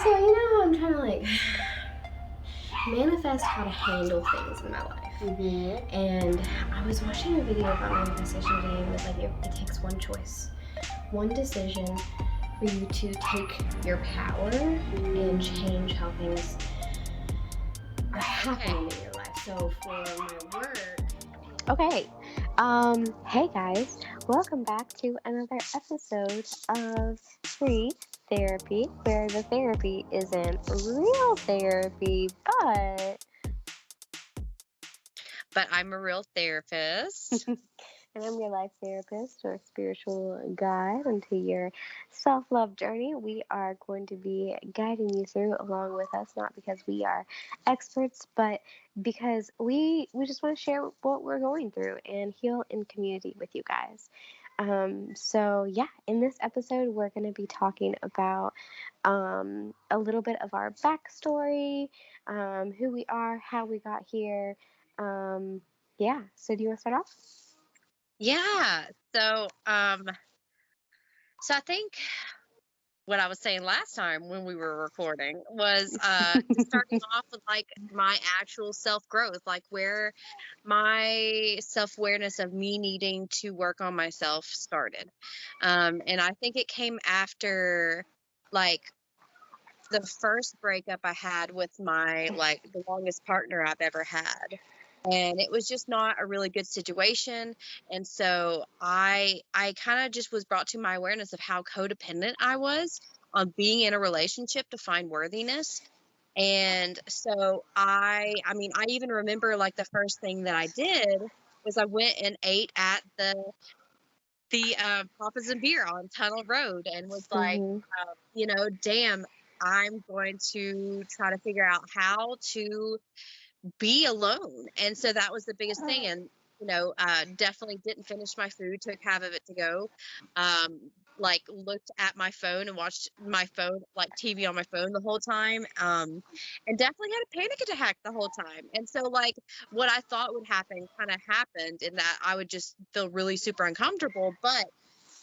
So, you know how I'm trying to like manifest how to handle things in my life. And I was watching a video about manifestation today, and it was like it takes one choice, one decision for you to take your power and change how things are happening in your life. So for my work. Okay. Hey guys, welcome back to another episode of Free Therapy, where the therapy isn't real therapy, but I'm a real therapist. And I'm your life therapist or spiritual guide into your self-love journey. We are going to be guiding you through along with us, not because we are experts, but because we just want to share what we're going through and heal in community with you guys. So yeah, in this episode, we're going to be talking about a little bit of our backstory, who we are, how we got here. Yeah. So do you want to start off? Yeah. So I think what I was saying last time when we were recording was starting off with like my actual self-growth, like where my self-awareness of me needing to work on myself started. And I think it came after like the first breakup I had with my the longest partner I've ever had. And it was just not a really good situation. And so I kind of just was brought to my awareness of how codependent I was on being in a relationship to find worthiness. And so I even remember like the first thing that I did was I went and ate at the Papa's and Beer on Tunnel Road and was like, damn, I'm going to try to figure out how to be alone. And so that was the biggest thing. And, definitely didn't finish my food, took half of it to go. Looked at my phone and watched my phone, like TV on my phone the whole time. And definitely had a panic attack the whole time. And so like what I thought would happen kind of happened in that I would just feel really super uncomfortable, but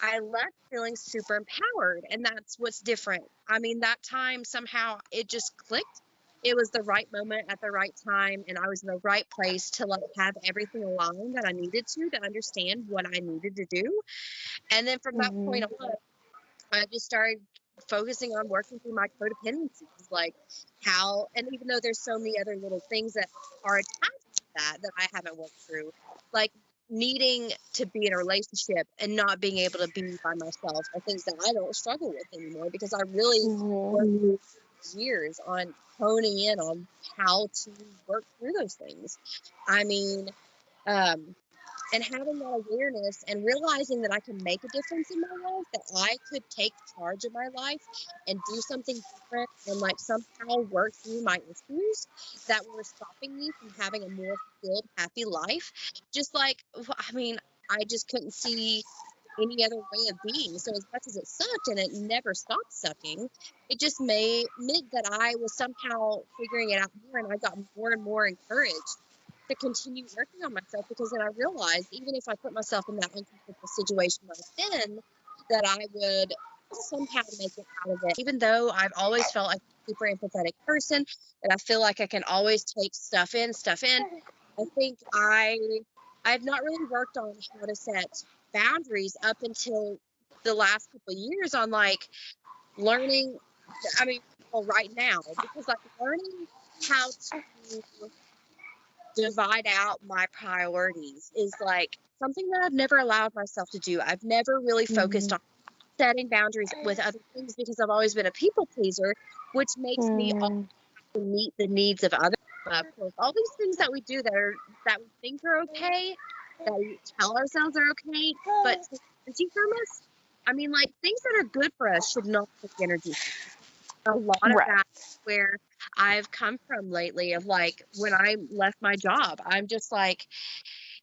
I left feeling super empowered. And that's what's different. I mean, that time somehow it just clicked. It was the right moment at the right time, and I was in the right place to like have everything aligned that I needed to understand what I needed to do. And then from that point on, I just started focusing on working through my codependencies, like how, and even though there's so many other little things that are attached to that I haven't worked through, like needing to be in a relationship and not being able to be by myself are things that I don't struggle with anymore because I really worked years on honing in on how to work through those things. I mean, and having that awareness and realizing that I can make a difference in my life, that I could take charge of my life and do something different and like somehow work through my issues that were stopping me from having a more fulfilled, happy life. Just like, I just couldn't see any other way of being. So as much as it sucked and it never stopped sucking, it just meant that I was somehow figuring it out more, and I got more and more encouraged to continue working on myself, because then I realized even if I put myself in that uncomfortable situation I was in, that I would somehow make it out of it. Even though I've always felt like a super empathetic person, that I feel like I can always take stuff in, I think I've not really worked on how to set boundaries up until the last couple of years on like learning, right now, because like learning how to divide out my priorities is like something that I've never allowed myself to do. I've never really focused on setting boundaries with other things because I've always been a people pleaser, which makes me also have to meet the needs of others. Of course, all these things that we do that we think are okay, that we tell ourselves are okay, but take energy from us. I mean, like things that are good for us should not take energy from us. A lot of that where I've come from lately, of like when I left my job, I'm just like,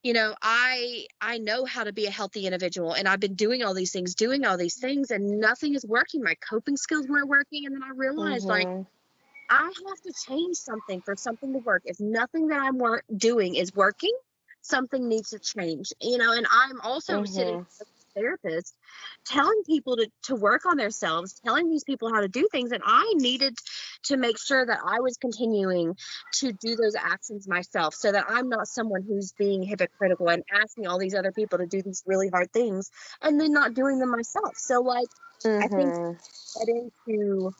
I know how to be a healthy individual, and I've been doing all these things, and nothing is working. My coping skills weren't working. And then I realized like I have to change something for something to work. If nothing that I'm doing is working, something needs to change, and I'm also sitting therapist, telling people to work on themselves, telling these people how to do things. And I needed to make sure that I was continuing to do those actions myself, so that I'm not someone who's being hypocritical and asking all these other people to do these really hard things and then not doing them myself. So like, I think that into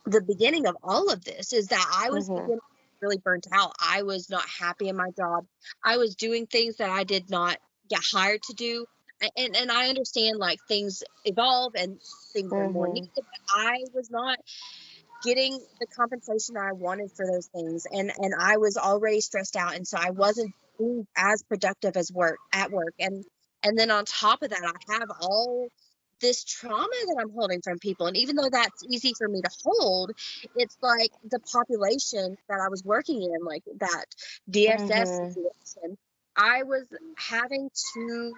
the beginning of all of this is that I was beginning really burnt out. I was not happy in my job. I was doing things that I did not get hired to do. And I understand like things evolve and things are more needed, but I was not getting the compensation that I wanted for those things. And I was already stressed out. And so I wasn't being as productive as at work. And then on top of that, I have all this trauma that I'm holding from people. And even though that's easy for me to hold, it's like the population that I was working in, like that DSS situation, I was having to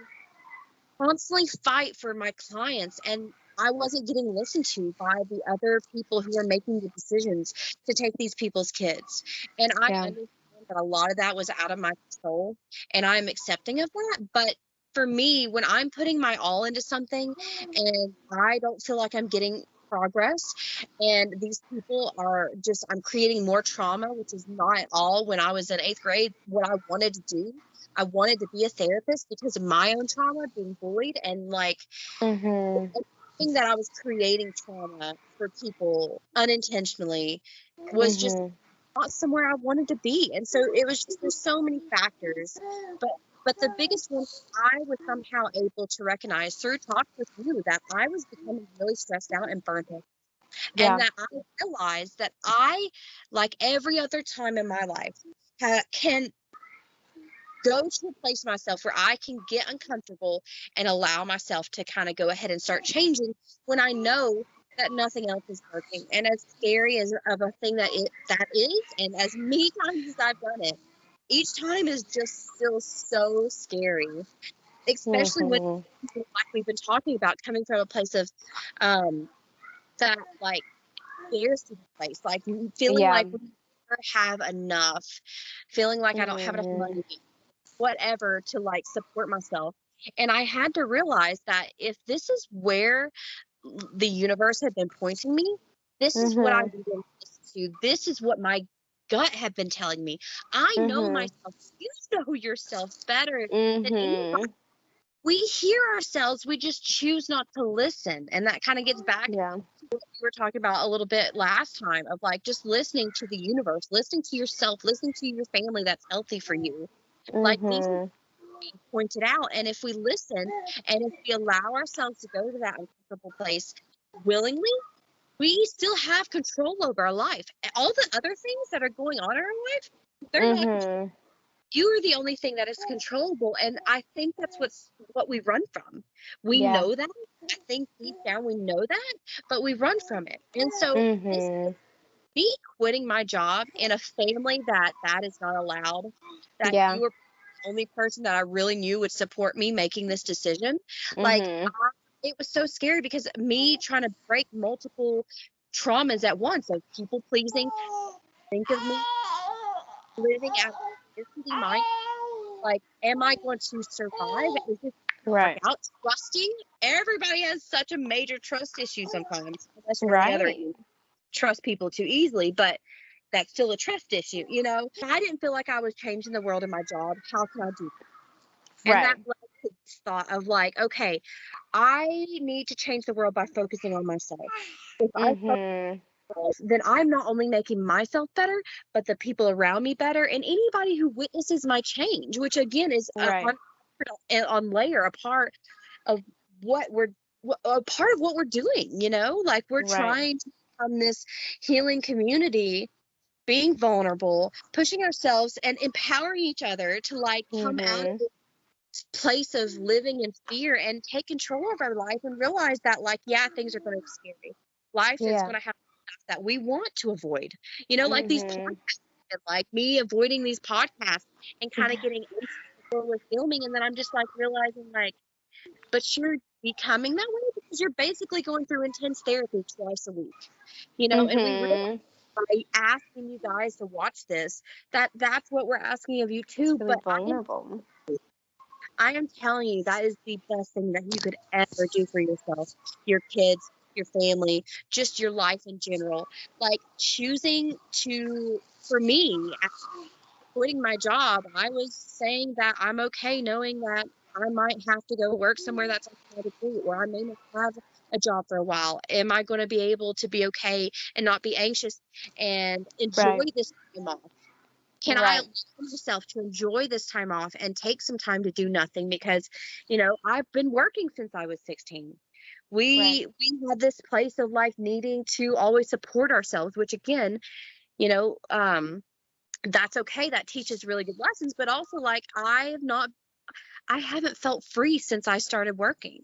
constantly fight for my clients, and I wasn't getting listened to by the other people who are making the decisions to take these people's kids. And I understand that a lot of that was out of my control, and I'm accepting of that. But for me, when I'm putting my all into something and I don't feel like I'm getting progress, and these people are just, I'm creating more trauma, which is not at all when I was in 8th grade what I wanted to do. I wanted to be a therapist because of my own trauma, being bullied, and like everything that I was creating trauma for people unintentionally was just not somewhere I wanted to be. And so it was just, there's so many factors, but the biggest one I was somehow able to recognize through talk with you, that I was becoming really stressed out and burnt out. And that I realized that I, like every other time in my life, can go to a place myself where I can get uncomfortable and allow myself to kind of go ahead and start changing when I know that nothing else is working. And as scary as of a thing that is, and as many times as I've done it, each time is just still so scary, especially when, like we've been talking about, coming from a place of that like scarcity place, like feeling like we never have enough, feeling like I don't have enough money, whatever, to like support myself. And I had to realize that if this is where the universe had been pointing me, this is what I needed to listen to. This is what my gut had been telling me. I know myself. You know yourself better than anybody. We hear ourselves, we just choose not to listen. And that kind of gets back to what we were talking about a little bit last time, of like just listening to the universe, listening to yourself, listening to your family that's healthy for you. Like these pointed out. And if we listen and if we allow ourselves to go to that uncomfortable place willingly, we still have control over our life. All the other things that are going on in our life, they're not. You are the only thing that is controllable. And I think that's what we run from. We know that. I think deep down we know that, but we run from it. And so this, me quitting my job in a family that is not allowed, that you were the only person that I really knew would support me making this decision. Like, it was so scary because me trying to break multiple traumas at once, like people pleasing, think of me living out of scarcity mind. Like, am I going to survive? Is this work out? Trusting. Everybody has such a major trust issue sometimes, unless you're on the other end. Trust people too easily, but that's still a trust issue, you know? I didn't feel like I was changing the world in my job. How can I do that? And that led to this thought of like, okay, I need to change the world by focusing on myself. If I focus, then I'm not only making myself better, but the people around me better, and anybody who witnesses my change, which again is on layer, a part of what a part of what we're doing, you know, like we're trying to become this healing community, being vulnerable, pushing ourselves and empowering each other to like come out of this place of living in fear and take control of our life and realize that like, yeah, things are going to be scary. Life is going to have stuff that we want to avoid, you know, like these podcasts, like me avoiding these podcasts and kind of getting into what we're filming. And then I'm just like realizing like, but you're becoming that way because you're basically going through intense therapy twice a week, you know, and we realize by asking you guys to watch this, that's what we're asking of you too. But I am telling you, that is the best thing that you could ever do for yourself, your kids, your family, just your life in general. Like choosing to, for me, quitting my job, I was saying that I'm okay knowing that I might have to go work somewhere that's outside of state, or I may not have a job for a while. Am I going to be able to be okay and not be anxious and enjoy Right. this time off? Can I Right. allow myself to enjoy this time off and take some time to do nothing? Because, you know, I've been working since I was 16. Right. We had this place of life needing to always support ourselves, which again, you know, that's okay. That teaches really good lessons, but also like I haven't felt free since I started working.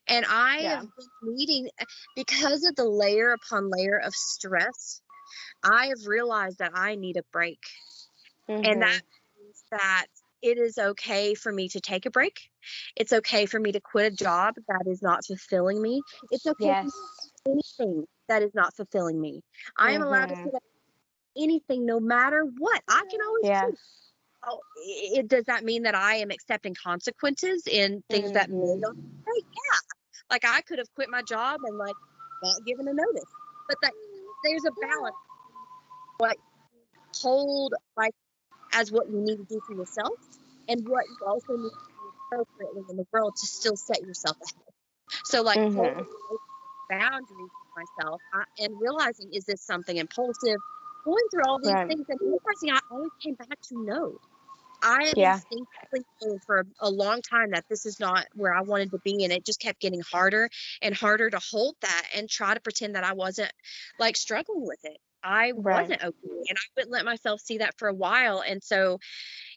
And I have Yeah. been needing, because of the layer upon layer of stress, I have realized that I need a break. And that Mhm. means that it is okay for me to take a break. It's okay for me to quit a job that is not fulfilling me. It's okay for me Yes. to do anything that is not fulfilling me. I am allowed to Mhm. quit anything no matter what. I can always choose. Yes. Oh, does that mean that I am accepting consequences in things that may Mhm. not be great? Yeah. Like I could have quit my job and like not given a notice. But that there's a balance what you hold like as what you need to do for yourself and what you also need to do appropriately in the world to still set yourself ahead. So like Mhm. holding those boundaries with myself and realizing, is this something impulsive? Going through all these Right. things and realizing I always came back to no. I have Yeah. instinctively known for a long time that this is not where I wanted to be, and it just kept getting harder and harder to hold that and try to pretend that I wasn't like struggling with it. I Right. wasn't okay, and I wouldn't let myself see that for a while. And so,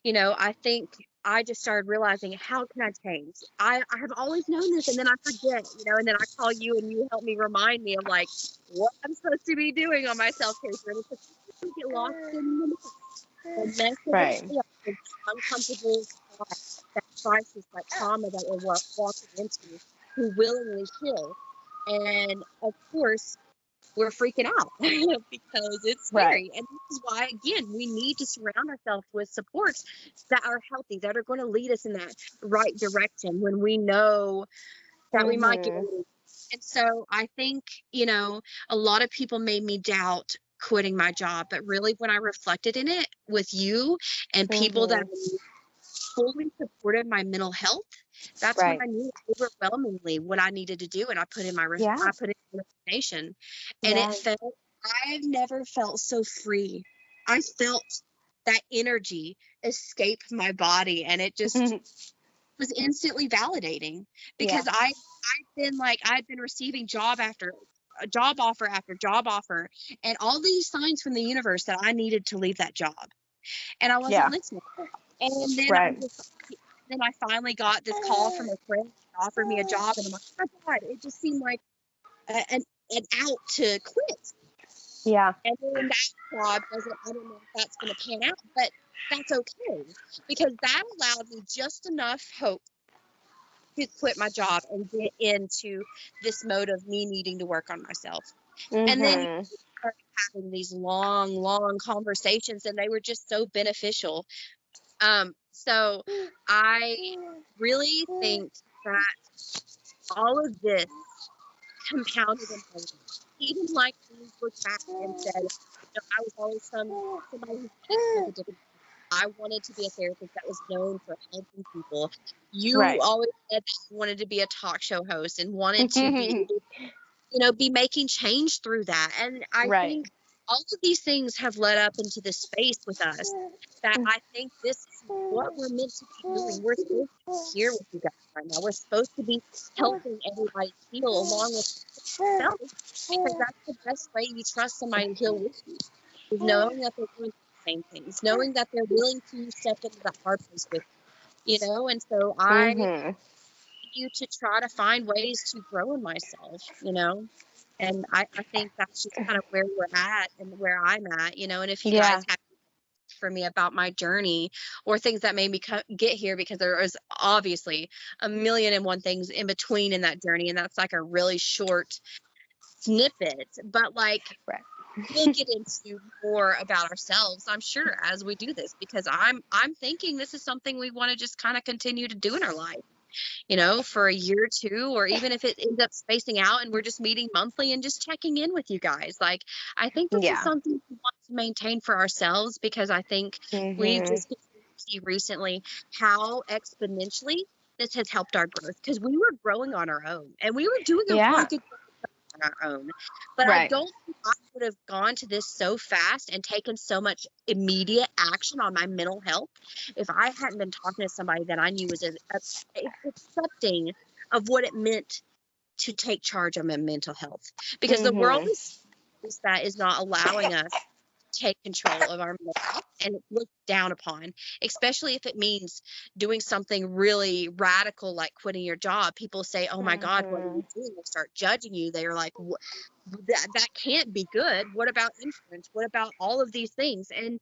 you know, I think I just started realizing, how can I change? I have always known this, and then I forget, you know, and then I call you and you help me remind me of like what I'm supposed to be doing on my self care journey, because I get lost in the mess of the Right. chaos, the uncomfortable spot, that crisis, that trauma that we're walking into, who willingly heal. And of course, we're freaking out because it's Right. scary. And this is why, again, we need to surround ourselves with supports that are healthy, that are going to lead us in that right direction when we know that we might get a Mhm. little. And so I think, you know, a lot of people made me doubt quitting my job, but really when I reflected in it with you and people that Mhm. fully supported my mental health, that's when Right. I knew overwhelmingly what I needed to do, and I put in Yeah. I put in resignation, and it Yeah. felt, I've never felt so free. I felt that energy escape my body, and it just was instantly validating Yeah. because I'd been receiving job after job offer after job offer, and all these signs from the universe that I needed to leave that job, and I wasn't Yeah. listening. And Right. then I finally got this call from a friend that offered me a job, and I'm like, oh my God, it just seemed like an out to quit. Yeah. And then that job doesn't, I don't know if that's going to pan out, but that's okay because that allowed me just enough hope to quit my job and get into this mode of me needing to work on myself. And then we Mhm. started having these long, long conversations, and they were just so beneficial. So I really think that all of this compounded in my life. Even like when you look back and said, you know, I was always somebody who wanted to make a difference. I wanted to be a therapist that was known for helping people. You Right. always said that you wanted to be a talk show host and wanted to be, you know, be making change through that. And I Right. think all of these things have led up into this space with us that I think this is what we're meant to be doing. We're supposed to be here with you guys right now. We're supposed to be helping everybody heal along with ourselves, because that's the best way you trust somebody to heal with you, is knowing that they're going through the same things, knowing that they're willing to step into that hard place with you, you know. And so I Mhm. continue to try to find ways to grow in myself, you know. And I think that's just kind of where we're at and where I'm at, you know. And if you guys Yeah. have for me about my journey or things that made me get here, because there is obviously a million and one things in between in that journey, and that's like a really short snippet, but like Right. we'll get into more about ourselves, I'm sure, as we do this, because I'm thinking this is something we want to just kind of continue to do in our life, for a year or two, or even if it ends up spacing out and we're just meeting monthly and just checking in with you guys. Like, I think this is Yeah. something we want to maintain for ourselves, because I think we've Mhm. just seen recently how exponentially this has helped our growth, because we were growing on our own and we were doing a really Yeah. good job on our own. But I Right. don't think I would have gone to this so fast and taken so much immediate action on my mental health if I hadn't been talking to somebody that I knew was accepting of what it meant to take charge of my mental health. Because the world Mhm. is that is not allowing us to take control of our mental health, and it's looked down upon, especially if it means doing something really radical like quitting your job. People say, oh my God, what are you Mhm. doing? They start judging you. They're like, that can't be good. What about insurance? What about all of these things? And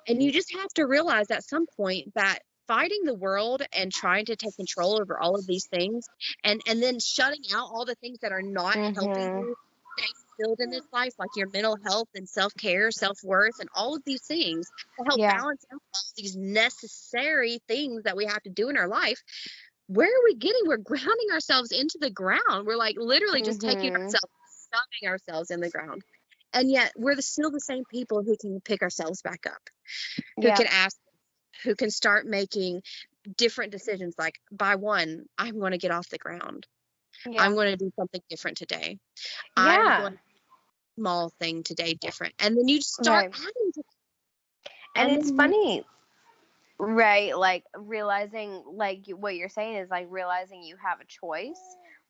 you just have to realize at some point that fighting the world and trying to take control over all of these things, and then shutting out all the things that are not helping Mhm. you stay fulfilled in this life, like your mental health and self-care, self-worth, and all of these things to help Yeah. balance out all these necessary things that we have to do in our life. Where are we getting? We're grounding ourselves into the ground. We're like literally just taking Mhm. ourselves, shoving ourselves in the ground. And yet we're still the same people who can pick ourselves back up, who Yeah. can ask, who can start making different decisions. Like, by one, I'm going to get off the ground. I'm Yeah. going to do something different today. I'm Yeah. going to do a small thing today different. And then you start Right. adding to, And and it's then funny, right? Like realizing, like what you're saying is like realizing you have a choice.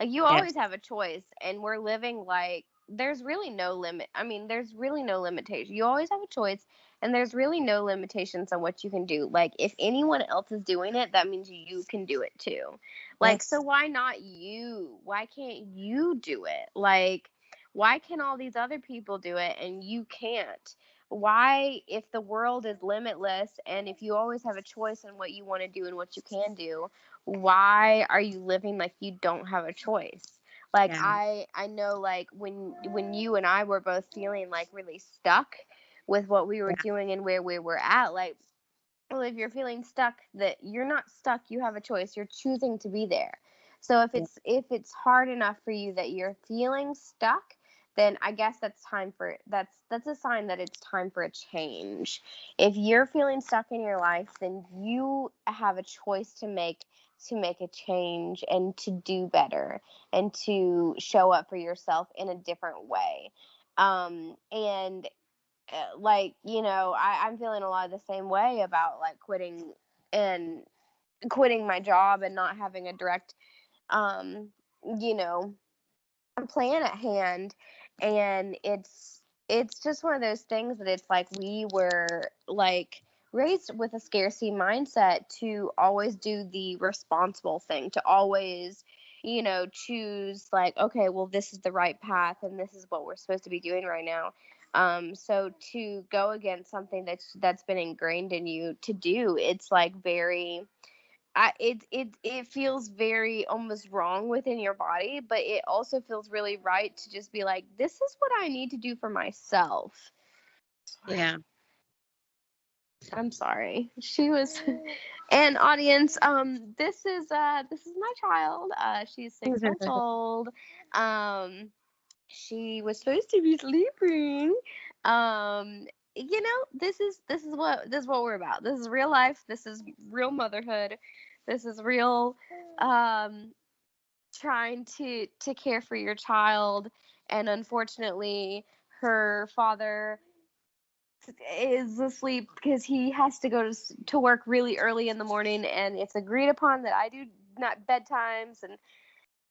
Like you yes, always have a choice, and we're living like there's really no limit. I mean, there's really no limitation. You always have a choice, and there's really no limitations on what you can do. Like if anyone else is doing it, that means you can do it too. Like so yes, why not you? Why can't you do it? Like why can all these other people do it and you can't? Why, if the world is limitless and if you always have a choice in what you want to do and what you can do, why are you living like you don't have a choice? Like yeah, I know, like when you and I were both feeling like really stuck with what we were yeah, doing and where we were at, like, well, if you're feeling stuck, that you're not stuck, you have a choice, you're choosing to be there. So yeah, if it's hard enough for you that you're feeling stuck, then I guess that's a sign that it's time for a change. If you're feeling stuck in your life, then you have a choice to make a change and to do better and to show up for yourself in a different way. And like I'm feeling a lot of the same way about like and quitting my job and not having a direct um you know plan at hand. And it's just one of those things that it's like we were like raised with a scarcity mindset to always do the responsible thing, to always choose like, okay, well, this is the right path and this is what we're supposed to be doing right now. So to go against something that's been ingrained in you to do, it's like very it feels very almost wrong within your body, but it also feels really right to just be like, this is what I need to do for myself. yeah. I'm sorry. She was and audience, this is my child. She's 6 months old. Um she was supposed to be sleeping. Um this is what we're about. This is real life. This is real motherhood. This is real um trying to care for your child. And unfortunately her father is asleep because he has to go to work really early in the morning, and it's agreed upon that I do not bedtimes. And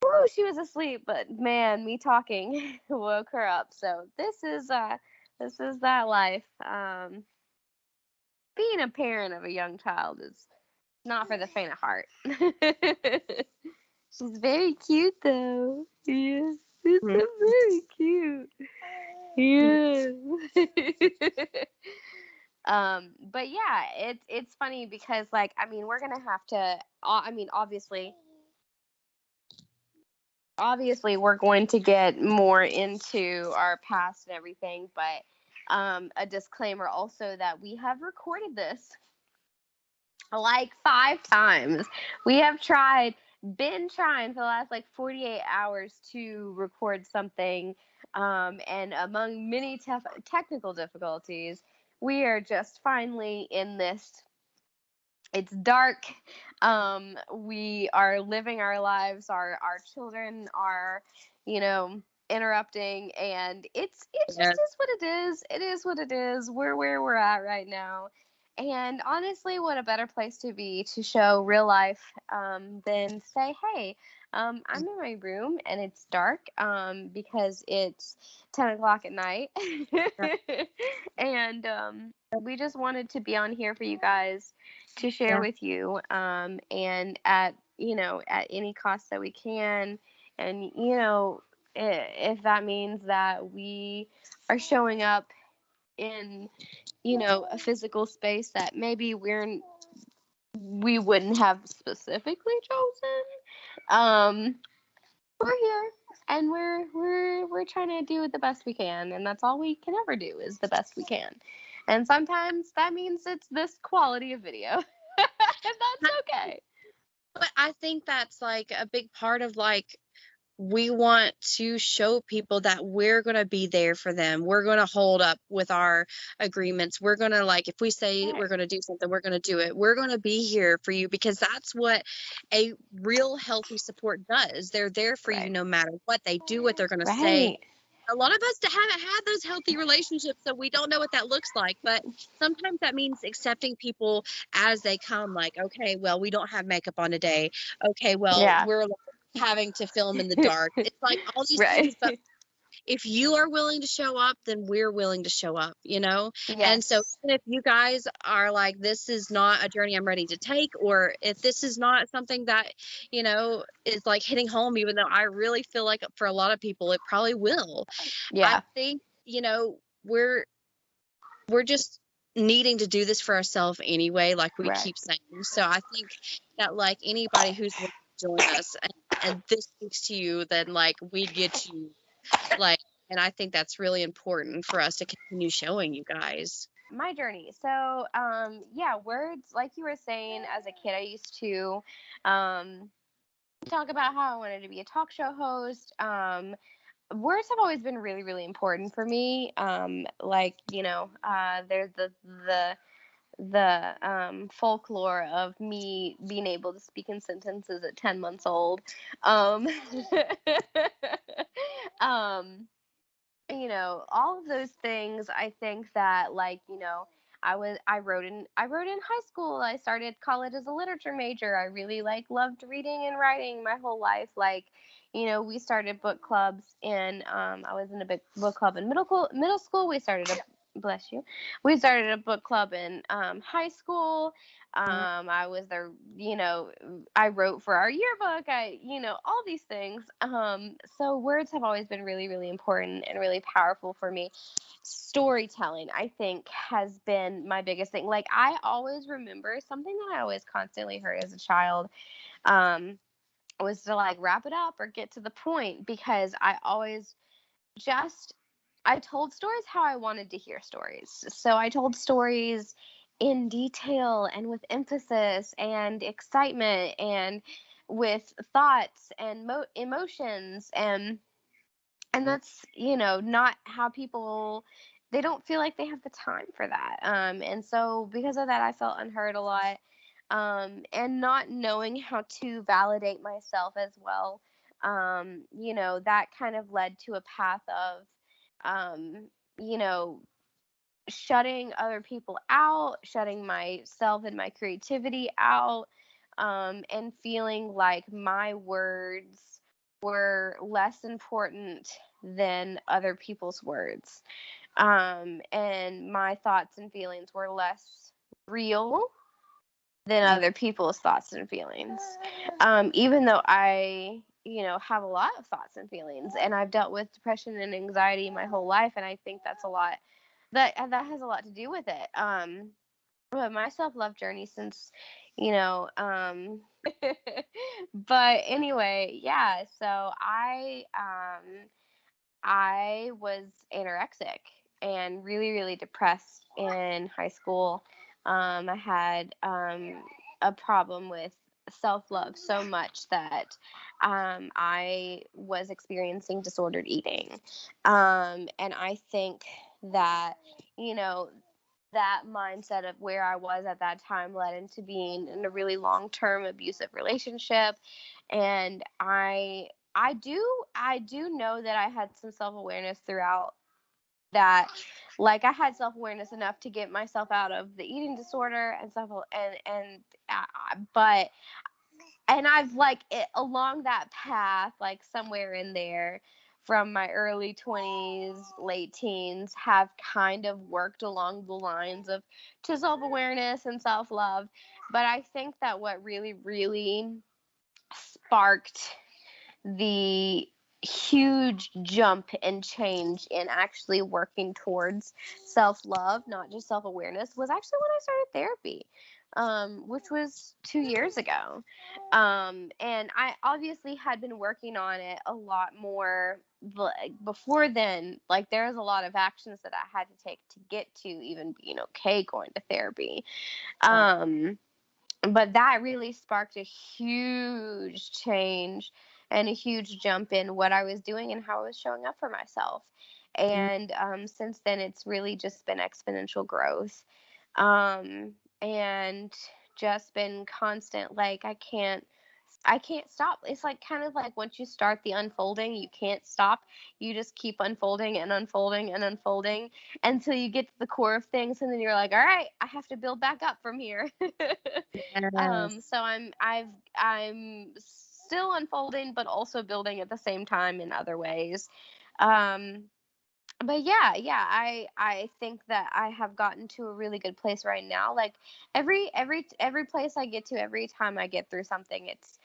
woo, she was asleep, but man, me talking woke her up. So this is that life. Being a parent of a young child is not for the faint of heart. She's very cute though. Yes, it's so very cute. Yeah. But yeah, it's funny because like I mean we're gonna have to. I mean obviously we're going to get more into our past and everything, but A disclaimer also that we have recorded this like 5 times. We have been trying for the last like 48 hours to record something. And among many technical difficulties, we are just finally in this. It's dark. We are living our lives. Our children are, you know, interrupting, and it just Yeah. is what it is. It is what it is. We're where we're at right now. And honestly, what a better place to be to show real life than say, hey, I'm in my room and it's dark because it's 10 o'clock at night. And we just wanted to be on here for you guys to share Yeah. with you, and at at any cost that we can, and if that means that we are showing up in a physical space that maybe we wouldn't have specifically chosen, we're here, and we're trying to do the best we can, and that's all we can ever do is the best we can. And sometimes that means it's this quality of video. And that's okay. But I think that's like a big part of like we want to show people that we're going to be there for them. We're going to hold up with our agreements. We're going to, like, if we say we're going to do something, we're going to do it. We're going to be here for you, because that's what a real healthy support does. They're there for you Right. no matter what. They do what they're going to say. Right. A lot of us haven't had those healthy relationships, so we don't know what that looks like. But sometimes that means accepting people as they come. Like, okay, well, we don't have makeup on today. Okay, well, Yeah. we're having to film in the dark. It's like all these Right. things, but if you are willing to show up, then we're willing to show up, you know? And so Yes. even if you guys are like, this is not a journey I'm ready to take, or if this is not something that, is like hitting home, even though I really feel like for a lot of people, it probably will. I Yeah. think, we're just needing to do this for ourselves anyway, like we Right. keep saying. So I think that like anybody who's willing to join us, and this speaks to you, then like we get you, like, and I think that's really important for us to continue showing you guys. My journey. So, yeah, words, like you were saying, as a kid, I used to talk about how I wanted to be a talk show host. Words have always been really, really important for me. There's the folklore of me being able to speak in sentences at 10 months old. Um, um, all of those things. I think that, like, I wrote in high school. I started college as a literature major. I really loved reading and writing my whole life. Like, we started book clubs in I was in a big book club in middle school. Bless you. We started a book club in high school. I was there, I wrote for our yearbook. All these things. So words have always been really, really important and really powerful for me. Storytelling, I think, has been my biggest thing. Like, I always remember something that I always constantly heard as a child, was to like wrap it up or get to the point, because just I told stories how I wanted to hear stories. So I told stories in detail and with emphasis and excitement and with thoughts and emotions, and that's not how people, they don't feel like they have the time for that, and so because of that I felt unheard a lot, and not knowing how to validate myself as well. That kind of led to a path of um, you know shutting other people out, shutting myself and my creativity out, and feeling like my words were less important than other people's words. And my thoughts and feelings were less real than other people's thoughts and feelings. Even though I, have a lot of thoughts and feelings, and I've dealt with depression and anxiety my whole life, and I think that's a lot that has a lot to do with it. But my self love journey since, you know, but anyway, yeah. So I was anorexic, and really, really depressed in high school. I had a problem with self love so much that I was experiencing disordered eating. And I think that, you know, that mindset of where I was at that time led into being in a really long term abusive relationship. And I do know that I had some self awareness throughout that, like I had self awareness enough to get myself out of the eating disorder and stuff, but and I've like along that path, like somewhere in there, from my early 20s, late teens, have kind of worked along the lines of to self awareness and self love. But I think that what really, really sparked the huge jump and change in actually working towards self love, not just self awareness, was actually when I started therapy, which was 2 years ago. And I obviously had been working on it a lot more before then. Like, there's a lot of actions that I had to take to get to even being okay going to therapy. Um, but that really sparked a huge change and a huge jump in what I was doing and how I was showing up for myself. And since then, it's really just been exponential growth, and just been constant. Like, I can't stop. It's like kind of like once you start the unfolding, you can't stop. You just keep unfolding and unfolding and unfolding until you get to the core of things, and then you're like, all right, I have to build back up from here. Yes. So I'm still unfolding, but also building at the same time in other ways. Um, but yeah, I think that I have gotten to a really good place right now. Like every place I get to, every time I get through something, it's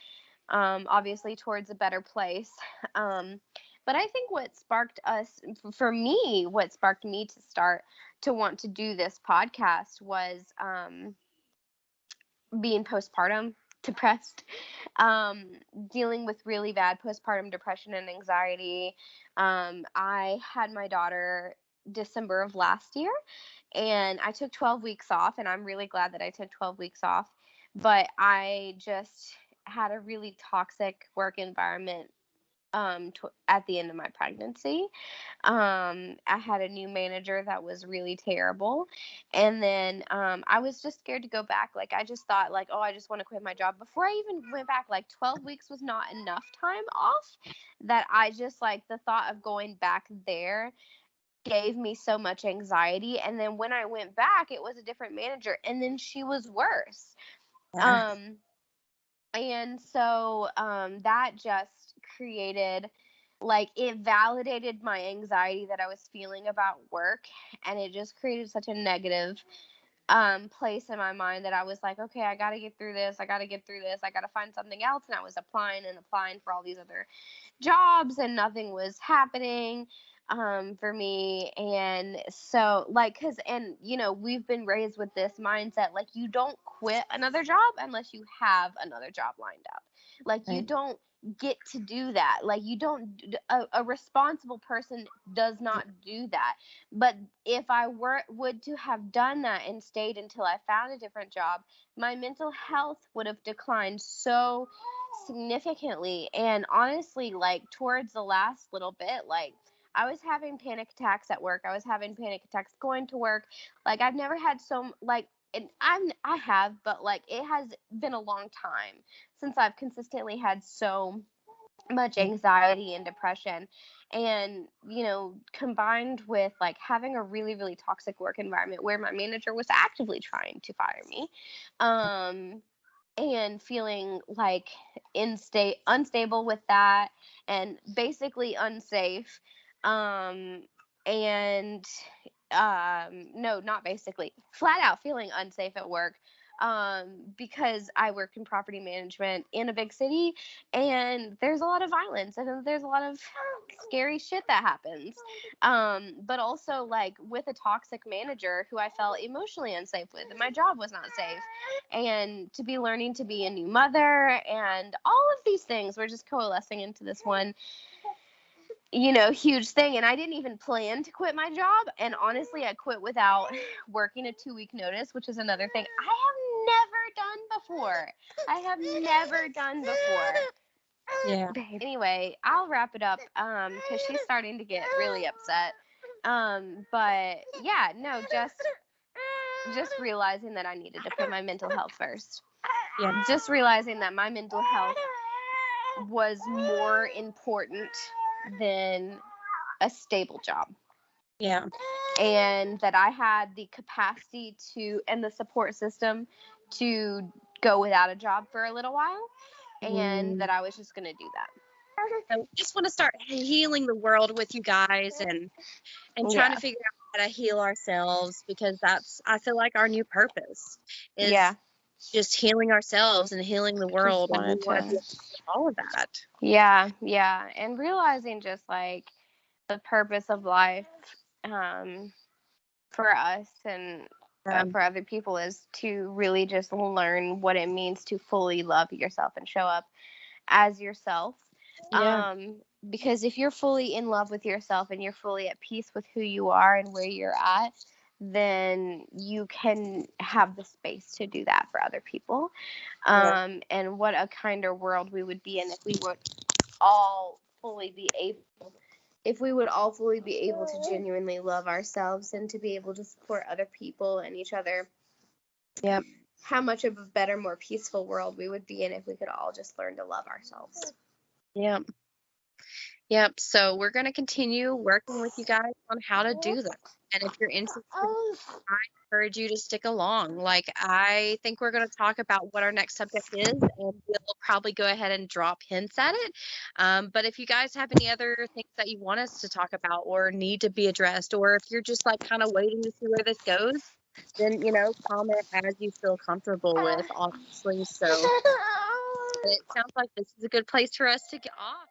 obviously towards a better place. Um, but I think what sparked us, for me, what sparked me to start to want to do this podcast was being postpartum depressed, um, dealing with really bad postpartum depression and anxiety. I had my daughter December of last year, and I took 12 weeks off, and I'm really glad that I took 12 weeks off. But I just had a really toxic work environment at the end of my pregnancy. I had a new manager that was really terrible. And then I was just scared to go back. Like, I just thought, like, oh, I just want to quit my job. Before I even went back, like, 12 weeks was not enough time off, that I just, like, the thought of going back there gave me so much anxiety. And then when I went back, it was a different manager. And then she was worse. Yeah. Um, and so that just created, like, it validated my anxiety that I was feeling about work, and it just created such a negative place in my mind that I was like, okay, I got to get through this. I got to get through this. I got to find something else. And I was applying and applying for all these other jobs, and nothing was happening for me. And so, like, because, and we've been raised with this mindset, like, you don't quit another job unless you have another job lined up. Like, you Right. don't get to do that. Like, you don't, a responsible person does not do that. But if I would to have done that and stayed until I found a different job, my mental health would have declined so significantly. And honestly, like, towards the last little bit, like, I was having panic attacks at work. I was having panic attacks going to work. Like, I've never had like, and I have, but, like, it has been a long time since I've consistently had so much anxiety and depression. And combined with, like, having a really, really toxic work environment where my manager was actively trying to fire me, um and feeling like unstable with that, and basically unsafe, um and no, not basically, flat out feeling unsafe at work, because I work in property management in a big city, and there's a lot of violence and there's a lot of scary shit that happens, but also, like, with a toxic manager who I felt emotionally unsafe with, and my job was not safe, and to be learning to be a new mother, and all of these things were just coalescing into this one huge thing. And I didn't even plan to quit my job. And honestly, I quit without working a 2-week notice, which is another thing I have never done before. Yeah. Anyway, I'll wrap it up because she's starting to get really upset. But yeah, no, just realizing that I needed to put my mental health first. Yeah. Just realizing that my mental health was more important than a stable job. Yeah. And that I had the capacity and the support system to go without a job for a little while, and that I was just going to do that. So we just want to start healing the world with you guys and trying to figure out how to heal ourselves, because I feel like our new purpose is just healing ourselves and healing the world, and we want to do all of that. Yeah, and realizing just like the purpose of life for us and for other people is to really just learn what it means to fully love yourself and show up as yourself. Because if you're fully in love with yourself and you're fully at peace with who you are and where you're at, then you can have the space to do that for other people. And what a kinder world we would be in if we would all fully be able to genuinely love ourselves and to be able to support other people and each other. Yep. How much of a better, more peaceful world we would be in if we could all just learn to love ourselves. Yep. So we're going to continue working with you guys on how to do that. And if you're interested, I encourage you to stick along. Like, I think we're going to talk about what our next subject is, and we'll probably go ahead and drop hints at it. But if you guys have any other things that you want us to talk about or need to be addressed, or if you're just like kind of waiting to see where this goes, then, comment as you feel comfortable with, obviously. So it sounds like this is a good place for us to get off.